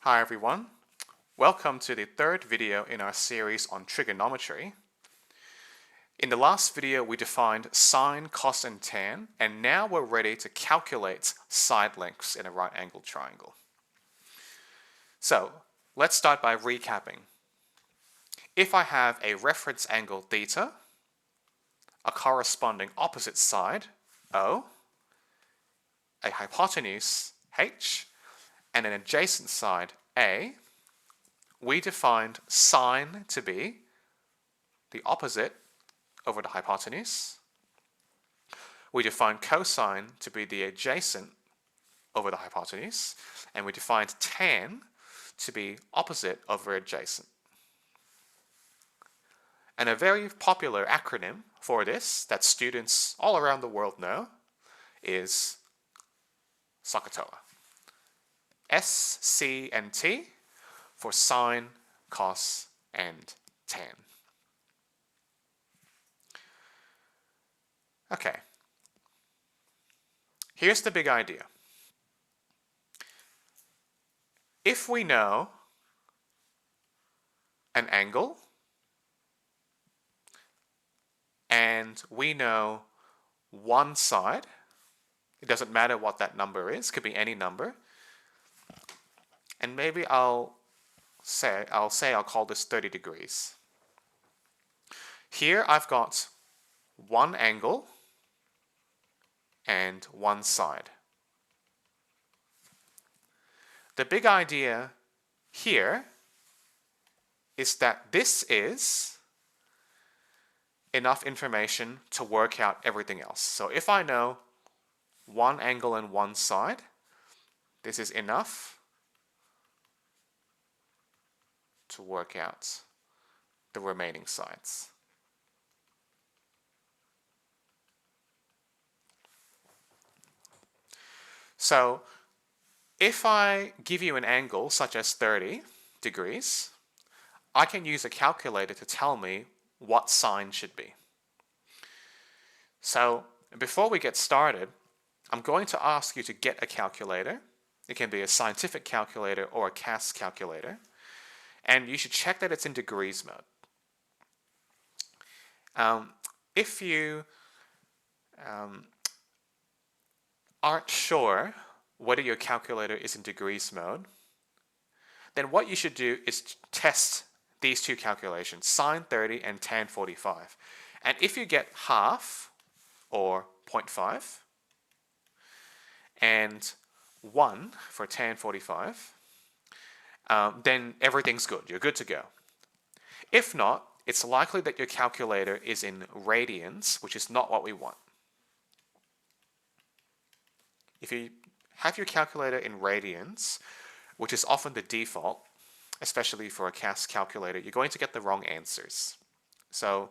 Hi everyone, welcome to the third video in our series on trigonometry. In the last video we defined sine, cos and tan, and now we're ready to calculate side lengths in a right angled triangle. So let's start by recapping. If I have a reference angle theta, a corresponding opposite side O, a hypotenuse h, and an adjacent side A, we defined sine to be the opposite over the hypotenuse. We defined cosine to be the adjacent over the hypotenuse, and we defined tan to be opposite over adjacent. And a very popular acronym for this that students all around the world know is SOHCAHTOA. S, C, and T for sine, cos, and tan. Okay, here's the big idea. If we know an angle and we know one side, it doesn't matter what that number is, could be any number, and maybe I'll call this 30 degrees. Here I've got one angle and one side. The big idea here is that this is enough information to work out everything else. So if I know one angle and one side, this is enough to work out the remaining sides. So if I give you an angle such as 30 degrees, I can use a calculator to tell me what sine should be. So before we get started, I'm going to ask you to get a calculator. It can be a scientific calculator or a CAS calculator. And you should check that it's in degrees mode. If you aren't sure whether your calculator is in degrees mode, then what you should do is test these two calculations, sine 30 and tan 45. And if you get half, or 0.5, and 1 for tan 45, then everything's good. You're good to go. If not, it's likely that your calculator is in radians, which is not what we want. If you have your calculator in radians, which is often the default, especially for a CAS calculator, you're going to get the wrong answers. So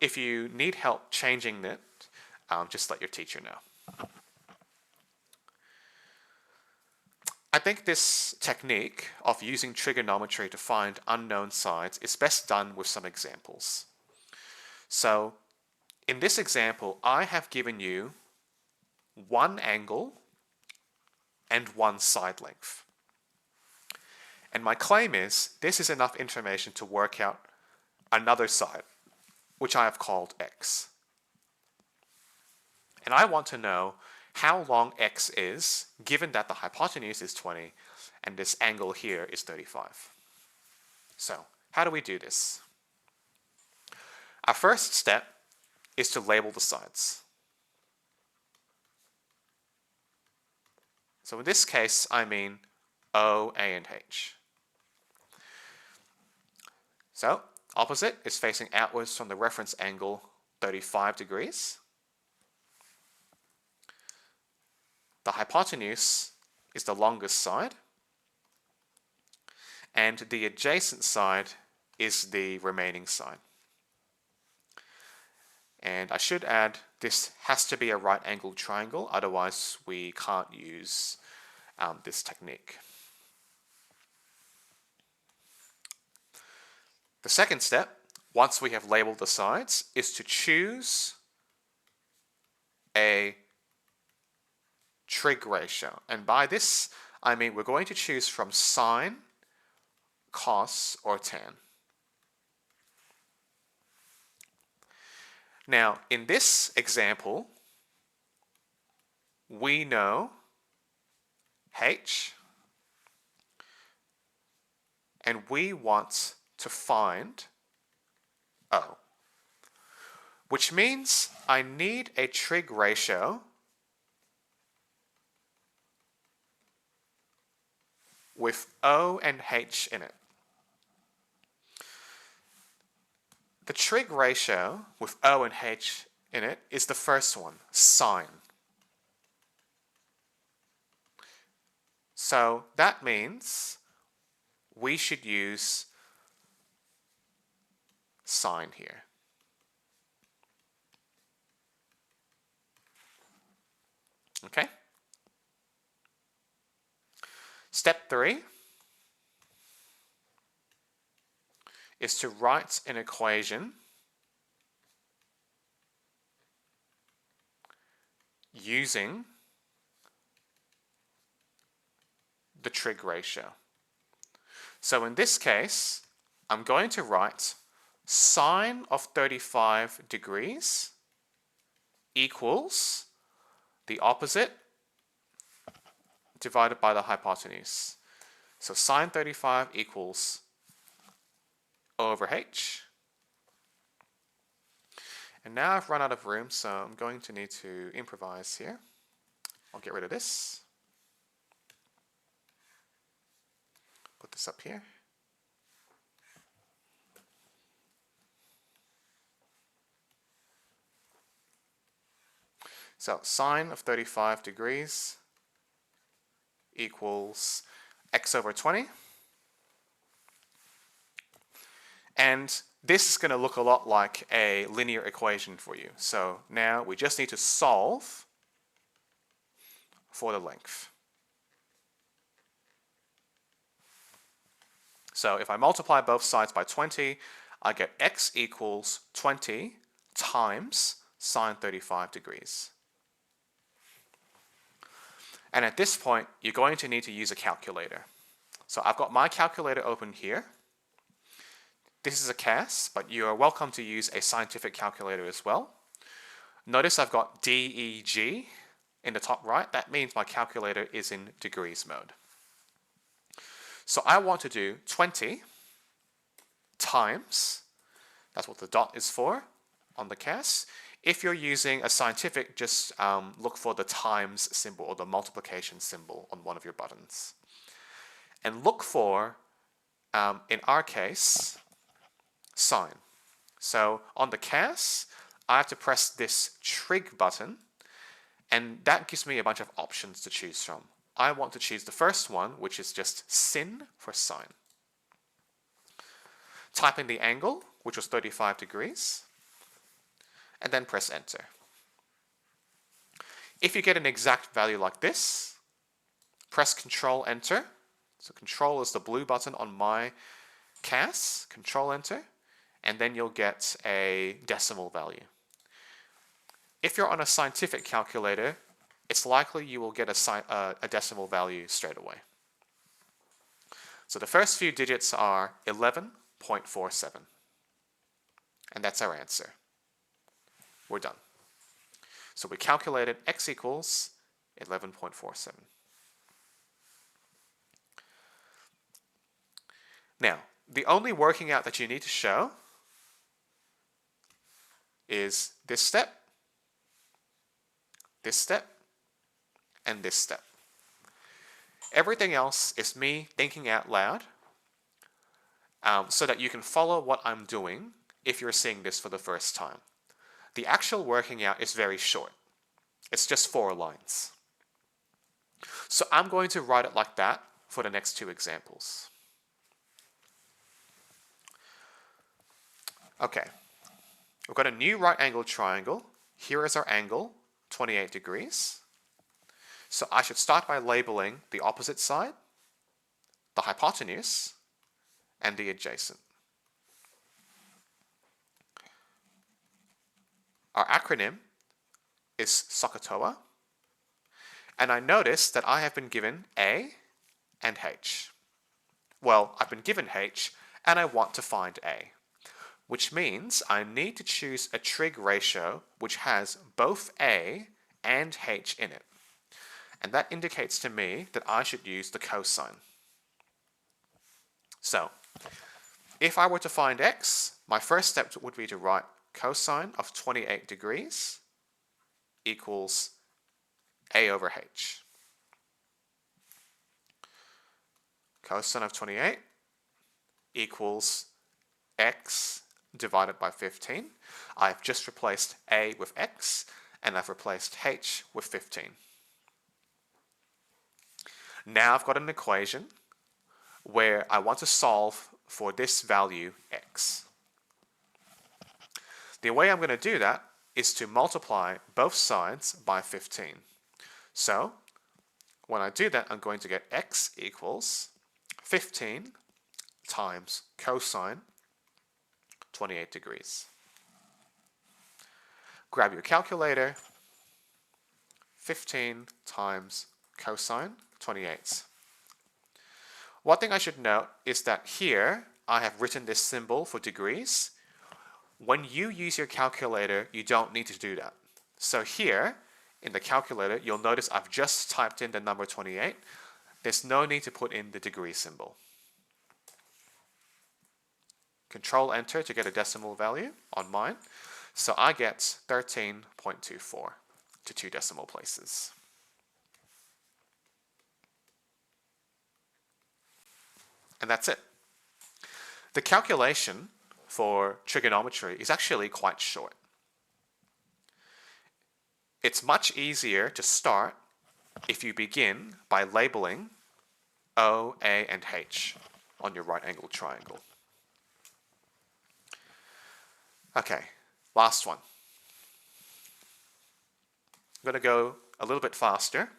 if you need help changing it, just let your teacher know. I think this technique of using trigonometry to find unknown sides is best done with some examples. So in this example, I have given you one angle and one side length. And my claim is this is enough information to work out another side, which I have called x. And I want to know how long x is, given that the hypotenuse is 20 and this angle here is 35. So how do we do this? Our first step is to label the sides. So in this case, I mean O, A, and H. So opposite is facing outwards from the reference angle 35 degrees. The hypotenuse is the longest side, and the adjacent side is the remaining side. And I should add, this has to be a right angled triangle, otherwise we can't use this technique. The second step, once we have labeled the sides, is to choose a trig ratio. And by this, I mean we're going to choose from sine, cos, or tan. Now, in this example, we know h, and we want to find O, which means I need a trig ratio with O and H in it. The trig ratio with O and H in it is the first one, sine. So that means we should use sine here. Okay? Step 3 is to write an equation using the trig ratio. So in this case, I'm going to write sine of 35 degrees equals the opposite divided by the hypotenuse. So sine 35 equals O over H. And now I've run out of room, so I'm going to need to improvise here. I'll get rid of this. Put this up here. So sine of 35 degrees equals x over 20. And this is going to look a lot like a linear equation for you. So now we just need to solve for the length. So if I multiply both sides by 20, I get x equals 20 times sine 35 degrees. And at this point, you're going to need to use a calculator. So I've got my calculator open here. This is a CAS, but you are welcome to use a scientific calculator as well. Notice I've got DEG in the top right. That means my calculator is in degrees mode. So I want to do 20 times, that's what the dot is for on the CAS. If you're using a scientific, just look for the times symbol or the multiplication symbol on one of your buttons. And look for, in our case, sine. So on the CAS, I have to press this trig button, and that gives me a bunch of options to choose from. I want to choose the first one, which is just sin for sine. Type in the angle, which was 35 degrees, and then press enter. If you get an exact value like this, press Control Enter. So Control is the blue button on my CAS, Control Enter, and then you'll get a decimal value. If you're on a scientific calculator, it's likely you will get a decimal value straight away. So the first few digits are 11.47. And that's our answer. We're done. So we calculated x equals 11.47. Now, the only working out that you need to show is this step, and this step. Everything else is me thinking out loud so that you can follow what I'm doing if you're seeing this for the first time. The actual working out is very short. It's just 4 lines. So I'm going to write it like that for the next 2 examples. Okay, we've got a new right angled triangle. Here is our angle, 28 degrees. So I should start by labeling the opposite side, the hypotenuse, and the adjacent. Our acronym is SOHCAHTOA, and I notice that I have been given A and h. Well, I've been given h, and I want to find a, which means I need to choose a trig ratio which has both a and h in it. And that indicates to me that I should use the cosine. So, if I were to find x, my first step would be to write cosine of 28 degrees equals a over h. Cosine of 28 equals x divided by 15. I've just replaced a with x, and I've replaced h with 15. Now I've got an equation where I want to solve for this value x. The way I'm going to do that is to multiply both sides by 15. So when I do that, I'm going to get x equals 15 times cosine 28 degrees. Grab your calculator. 15 times cosine 28. One thing I should note is that here I have written this symbol for degrees. When you use your calculator, you don't need to do that. So here in the calculator, you'll notice I've just typed in the number 28. There's no need to put in the degree symbol. Control Enter to get a decimal value on mine. So I get 13.24 to 2 decimal places. And that's it. The calculation for trigonometry is actually quite short. It's much easier to start if you begin by labeling O, A, and H on your right-angled triangle. Okay, last one. I'm going to go a little bit faster.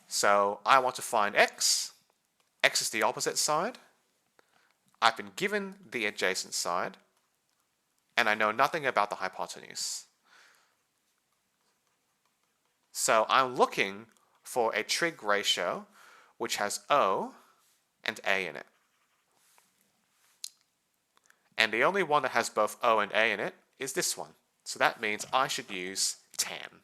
So I want to find x. X is the opposite side. I've been given the adjacent side, and I know nothing about the hypotenuse. So I'm looking for a trig ratio which has O and A in it. And the only one that has both O and A in it is this one. So that means I should use tan.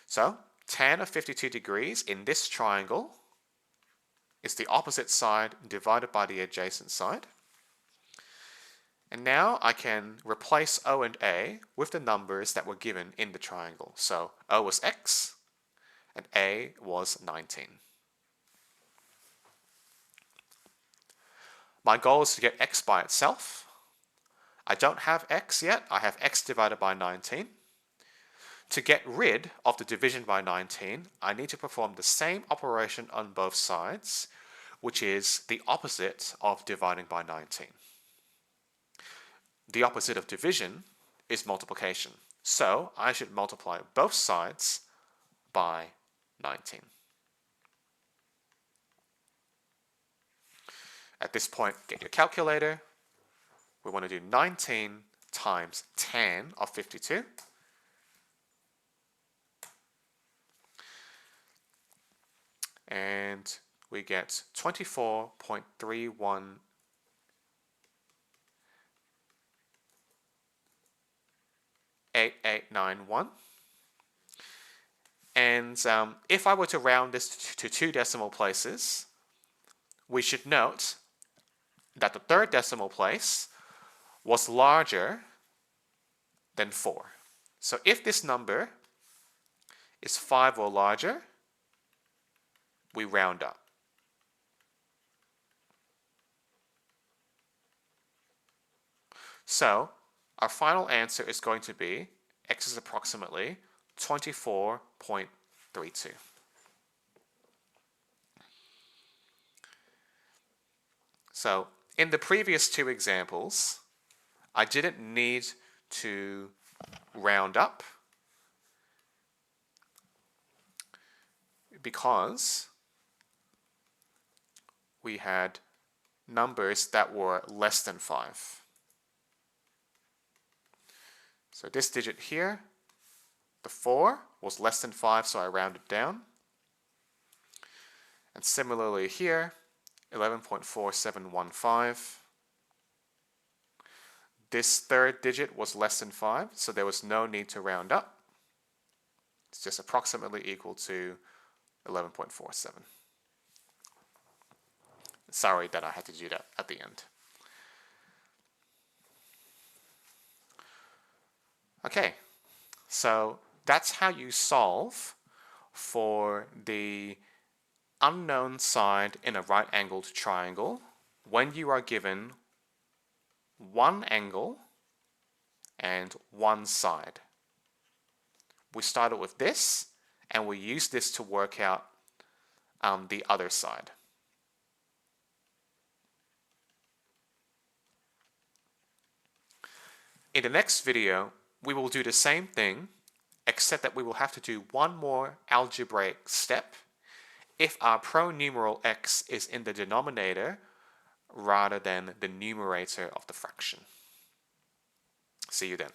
So tan of 52 degrees in this triangle is the opposite side divided by the adjacent side. And now I can replace O and A with the numbers that were given in the triangle. So O was x and A was 19. My goal is to get x by itself. I don't have x yet. I have x divided by 19. To get rid of the division by 19, I need to perform the same operation on both sides, which is the opposite of dividing by 19. The opposite of division is multiplication. So I should multiply both sides by 19. At this point, get your calculator. We want to do 19 times tan of 52. And we get 24.318891. And if I were to round this to 2 decimal places, we should note that the third decimal place was larger than 4. So if this number is 5 or larger, we round up. So our final answer is going to be x is approximately 24.32. So in the previous 2 examples, I didn't need to round up because we had numbers that were less than 5. So this digit here, the 4, was less than 5, so I rounded down. And similarly here, 11.4715. This third digit was less than 5, so there was no need to round up. It's just approximately equal to 11.47. Sorry that I had to do that at the end. Okay, so that's how you solve for the unknown side in a right-angled triangle when you are given one angle and one side. We started with this, and we use this to work out the other side. In the next video, we will do the same thing, except that we will have to do one more algebraic step if our pronumeral x is in the denominator rather than the numerator of the fraction. See you then.